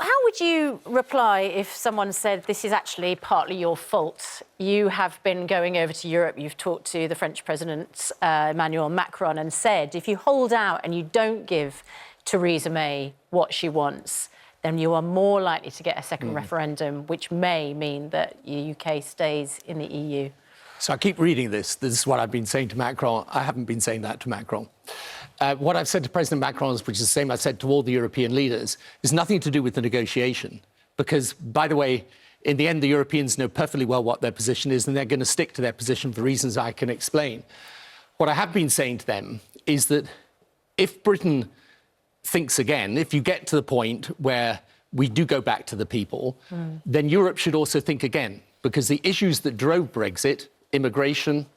How would you reply if someone said this is actually partly your fault? You have been going over to Europe, you've talked to the French President Emmanuel Macron and said if you hold out and you don't give Theresa May what she wants, then you are more likely to get a second referendum, which may mean that the UK stays in the EU. So I keep reading this. This is what I've been saying to Macron. I haven't been saying that to Macron. What I've said to President Macron, which is the same I've said to all the European leaders, is nothing to do with the negotiation. Because, by the way, in the end, the Europeans know perfectly well what their position is, and they're going to stick to their position for reasons I can explain. What I have been saying to them is that if Britain thinks again, if you get to the point where we do go back to the people, then Europe should also think again, because the issues that drove Brexit, immigration,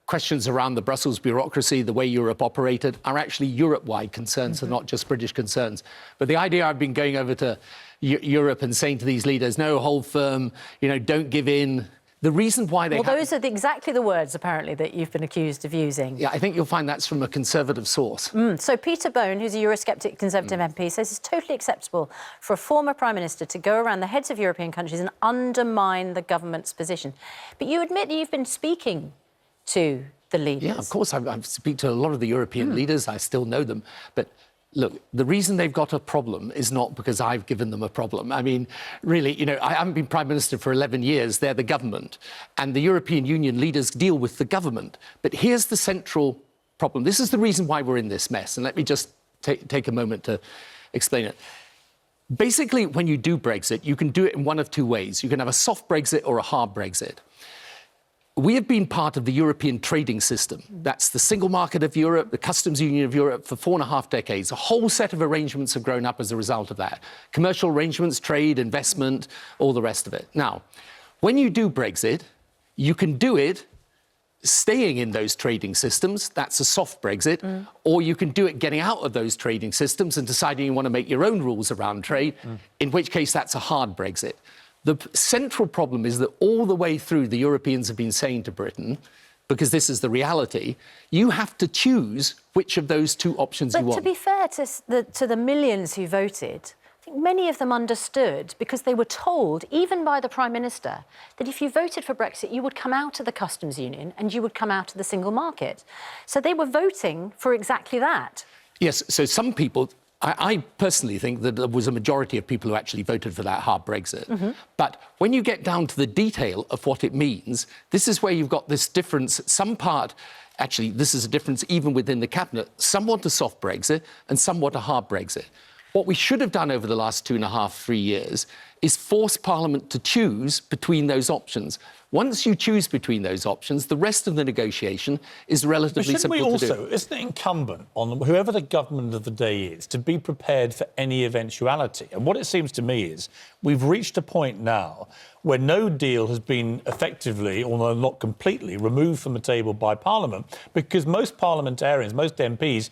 questions around the Brussels bureaucracy, the way Europe operated, are actually Europe-wide concerns and not just British concerns. But the idea I've been going over to Europe and saying to these leaders, no, hold firm, you know, don't give in. The reason why they... Well, those are exactly the words, apparently, that you've been accused of using. Yeah, I think you'll find that's from a Conservative source. So Peter Bone, who's a Eurosceptic Conservative MP, says it's totally acceptable for a former Prime Minister to go around the heads of European countries and undermine the government's position. But you admit that you've been speaking to the leaders. Yeah, of course, I speak to a lot of the European leaders. I still know them. But look, the reason they've got a problem is not because I've given them a problem. I mean, really, you know, I haven't been Prime Minister for 11 years. They're the government. And the European Union leaders deal with the government. But here's the central problem. This is the reason why we're in this mess. And let me just take a moment to explain it. Basically, when you do Brexit, you can do it in one of two ways. You can have a soft Brexit or a hard Brexit. We have been part of the European trading system. That's the single market of Europe, the customs union of Europe for 4.5 decades. A whole set of arrangements have grown up as a result of that. Commercial arrangements, trade, investment, all the rest of it. Now, when you do Brexit, you can do it staying in those trading systems. That's a soft Brexit. Or you can do it getting out of those trading systems and deciding you want to make your own rules around trade, in which case that's a hard Brexit. The central problem is that all the way through, the Europeans have been saying to Britain, because this is the reality, you have to choose which of those two options you want. But to be fair to the millions who voted, I think many of them understood, because they were told, even by the Prime Minister, that if you voted for Brexit, you would come out of the customs union and you would come out of the single market. So they were voting for exactly that. Yes, so some people... I personally think that there was a majority of people who actually voted for that hard Brexit. But when you get down to the detail of what it means, this is where you've got this difference. Some part, actually, this is a difference even within the cabinet. Some want a soft Brexit and some want a hard Brexit. What we should have done over the last 2.5, 3 years is force Parliament to choose between those options. Once you choose between those options, the rest of the negotiation is relatively simple to do. Isn't it incumbent on whoever the government of the day is to be prepared for any eventuality? And what it seems to me is we've reached a point now where no deal has been effectively, although not completely, removed from the table by Parliament, because most parliamentarians, most MPs,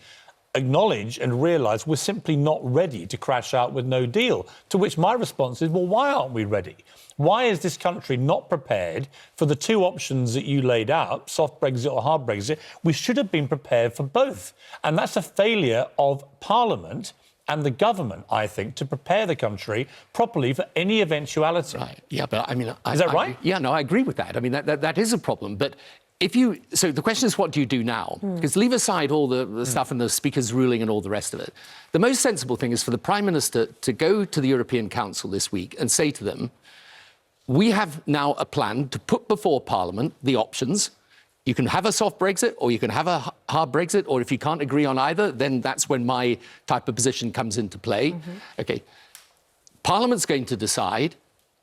acknowledge and realise we're simply not ready to crash out with no deal. To which my response is, well, why aren't we ready? Why is this country not prepared for the two options that you laid out, soft Brexit or hard Brexit? We should have been prepared for both. And that's a failure of Parliament and the government, I think, to prepare the country properly for any eventuality. Right. Yeah, but I mean... Is that right? Yeah, no, I agree with that. I mean, that is a problem. But so the question is, what do you do now? Because leave aside all the stuff and the Speaker's ruling and all the rest of it. The most sensible thing is for the Prime Minister to go to the European Council this week and say to them, we have now a plan to put before Parliament the options. You can have a soft Brexit or you can have a hard Brexit, or if you can't agree on either, then that's when my type of position comes into play. OK, Parliament's going to decide.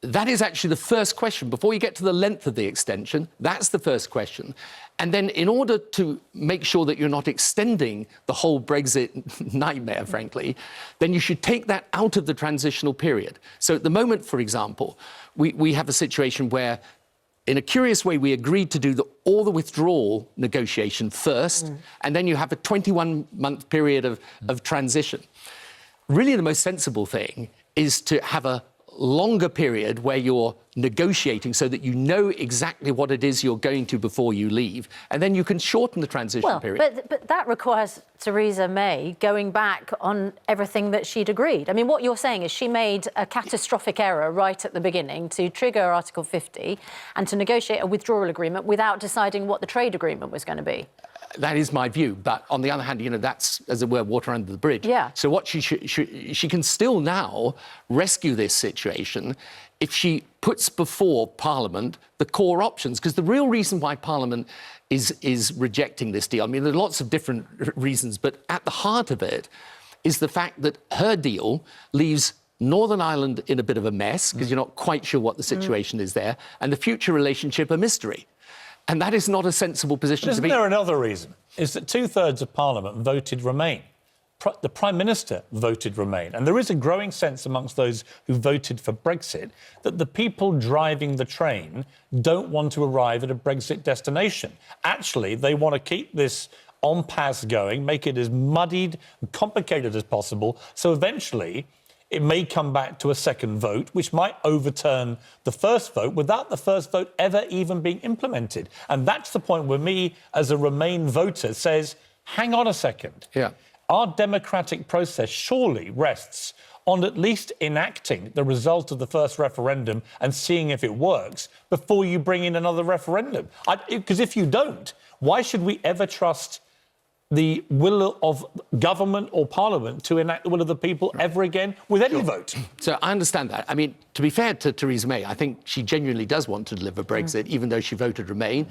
That is actually the first question. Before you get to the length of the extension, that's the first question. And then in order to make sure that you're not extending the whole Brexit nightmare, frankly, then you should take that out of the transitional period. So at the moment, for example, we have a situation where, in a curious way, we agreed to do all the withdrawal negotiation first, and then you have a 21-month period of transition. Really, the most sensible thing is to have a longer period where you're negotiating so that you know exactly what it is you're going to before you leave, and then you can shorten the transition period. But that requires Theresa May going back on everything that she'd agreed. I mean, what you're saying is she made a catastrophic error right at the beginning to trigger Article 50 and to negotiate a withdrawal agreement without deciding what the trade agreement was going to be. That is my view, but on the other hand, that's, as it were, water under the bridge. Yeah. So what she can still now rescue this situation if she puts before Parliament the core options, because the real reason why Parliament is rejecting this deal, I mean, there are lots of different reasons, but at the heart of it is the fact that her deal leaves Northern Ireland in a bit of a mess, because you're not quite sure what the situation is there, and the future relationship a mystery. And that is not a sensible position to be. Isn't there another reason? Is that 2/3 of Parliament voted Remain. The Prime Minister voted Remain. And there is a growing sense amongst those who voted for Brexit that the people driving the train don't want to arrive at a Brexit destination. Actually, they want to keep this impasse going, make it as muddied and complicated as possible, so eventually it may come back to a second vote, which might overturn the first vote without the first vote ever even being implemented. And that's the point where me, as a Remain voter, says, hang on a second. Yeah. Our democratic process surely rests on at least enacting the result of the first referendum and seeing if it works before you bring in another referendum. Because if you don't, why should we ever trust the will of government or Parliament to enact the will of the people ever again with any vote? So I understand that. I mean, to be fair to Theresa May, I think she genuinely does want to deliver Brexit, even though she voted Remain.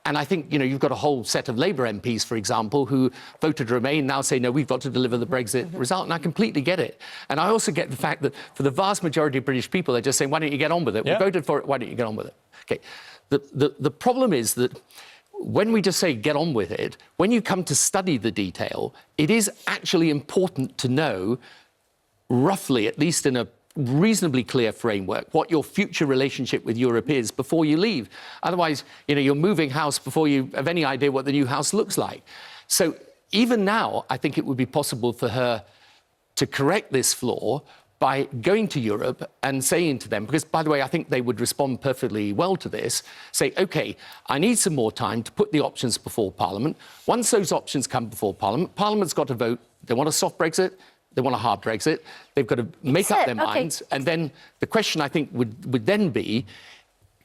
And I think, you've got a whole set of Labour MPs, for example, who voted Remain, now say, no, we've got to deliver the Brexit result. And I completely get it. And I also get the fact that for the vast majority of British people, they're just saying, why don't you get on with it? Yeah. We voted for it, why don't you get on with it? OK. The problem is that when we just say get on with it, when you come to study the detail, it is actually important to know roughly, at least in a reasonably clear framework, what your future relationship with Europe is before you leave. Otherwise, you're moving house before you have any idea what the new house looks like. So even now, I think it would be possible for her to correct this flaw by going to Europe and saying to them, because, by the way, I think they would respond perfectly well to this, say, OK, I need some more time to put the options before Parliament. Once those options come before Parliament, Parliament's got to vote. They want a soft Brexit, they want a hard Brexit. They've got to make up their minds. And then the question, I think, would then be,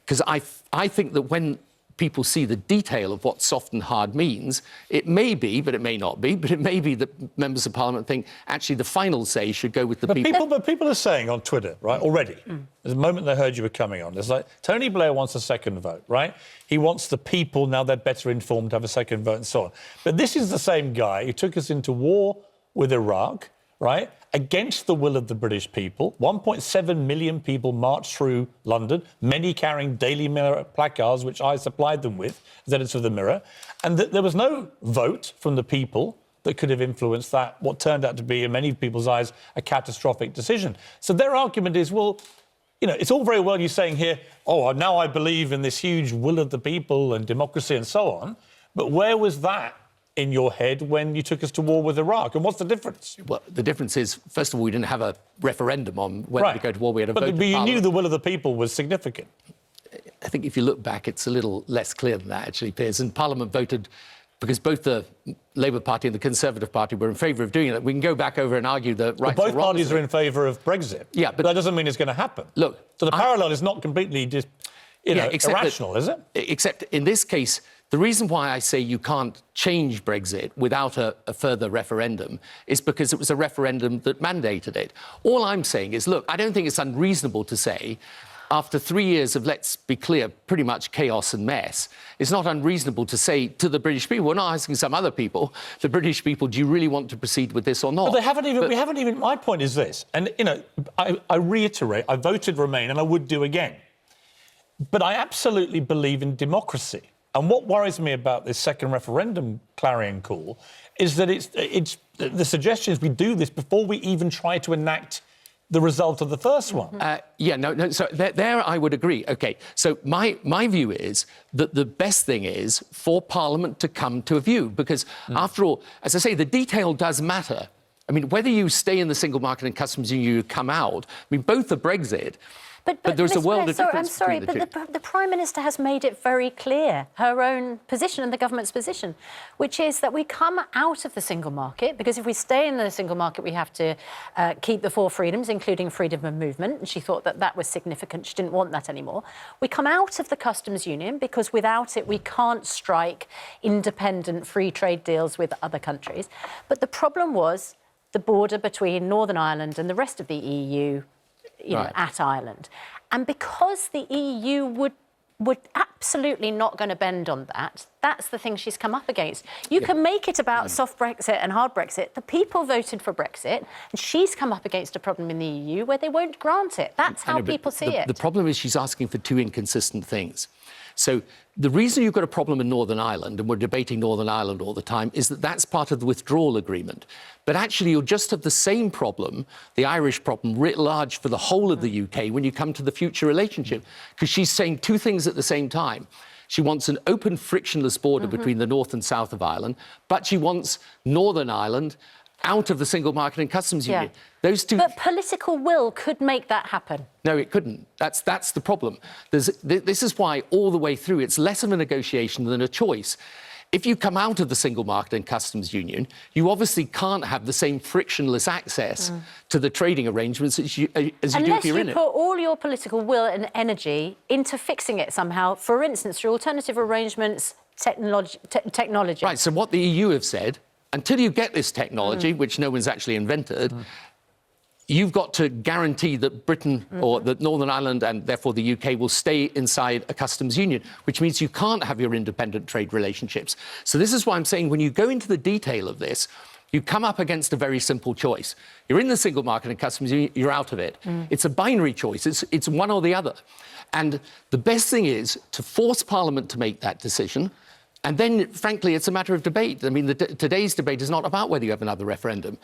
because I think that when people see the detail of what soft and hard means, it may be, but it may not be, but it may be that members of Parliament think actually the final say should go with the people. But people are saying on Twitter, right, already, the moment they heard you were coming on, it's like, Tony Blair wants a second vote, right? He wants the people, now they're better informed, to have a second vote and so on. But this is the same guy who took us into war with Iraq, right, against the will of the British people. 1.7 million people marched through London, many carrying Daily Mirror placards, which I supplied them with as editor of the Mirror. And there was no vote from the people that could have influenced that, what turned out to be, in many people's eyes, a catastrophic decision. So their argument is, well, it's all very well you saying here, oh, now I believe in this huge will of the people and democracy and so on. But where was that in your head when you took us to war with Iraq? And what's the difference? Well, the difference is, first of all, we didn't have a referendum on whether to go to war. We had a vote. But you knew the will of the people was significant. I think if you look back, it's a little less clear than that, actually, Piers. And Parliament voted because both the Labour Party and the Conservative Party were in favour of doing it. We can go back over and argue that right. Both parties are in favour of Brexit. Yeah, but that doesn't mean it's going to happen. Look, so the parallel is not completely just, irrational, is it? Except in this case, the reason why I say you can't change Brexit without a further referendum is because it was a referendum that mandated it. All I'm saying is, look, I don't think it's unreasonable to say, after 3 years of, let's be clear, pretty much chaos and mess, it's not unreasonable to say to the British people, we're not asking some other people, the British people, do you really want to proceed with this or not? But they haven't even, we haven't even, my point is this, and, I reiterate, I voted Remain and I would do again. But I absolutely believe in democracy. And what worries me about this second referendum clarion call is that it's the suggestion is we do this before we even try to enact the result of the first one. No. So there I would agree. OK, so my view is that the best thing is for Parliament to come to a view, because after all, as I say, the detail does matter. I mean, whether you stay in the single market and customs union, you come out, I mean, both are Brexit. But there's a world of difference. I'm sorry, between the but the Prime Minister has made it very clear, her own position and the government's position, which is that we come out of the single market, because if we stay in the single market, we have to keep the 4 freedoms, including freedom of movement, and she thought that that was significant. She didn't want that anymore. We come out of the customs union because without it, we can't strike independent free trade deals with other countries. But the problem was the border between Northern Ireland and the rest of the EU, at Ireland. And because the EU would absolutely not going to bend on that, that's the thing she's come up against. You can make it about soft Brexit and hard Brexit. The people voted for Brexit, and she's come up against a problem in the EU where they won't grant it. That's how people see it. The problem is she's asking for 2 inconsistent things. So the reason you've got a problem in Northern Ireland, and we're debating Northern Ireland all the time, is that that's part of the withdrawal agreement. But actually, you'll just have the same problem, the Irish problem, writ large for the whole of the UK when you come to the future relationship, because she's saying 2 things at the same time. She wants an open, frictionless border between the north and south of Ireland, but she wants Northern Ireland out of the single market and customs union. Those 2... But political will could make that happen. No, it couldn't. That's the problem. This is why all the way through it's less of a negotiation than a choice. If you come out of the single market and customs union, you obviously can't have the same frictionless access to the trading arrangements as you do if you're in it. Unless you put all your political will and energy into fixing it somehow, for instance, through alternative arrangements, technology. Right, so what the EU have said, until you get this technology, which no one's actually invented, you've got to guarantee that Britain or that Northern Ireland and therefore the UK will stay inside a customs union, which means you can't have your independent trade relationships. So this is why I'm saying when you go into the detail of this, you come up against a very simple choice. You're in the single market and customs union, you're out of it. It's a binary choice. It's one or the other. And the best thing is to force Parliament to make that decision. And then, frankly, it's a matter of debate. I mean, today's debate is not about whether you have another referendum.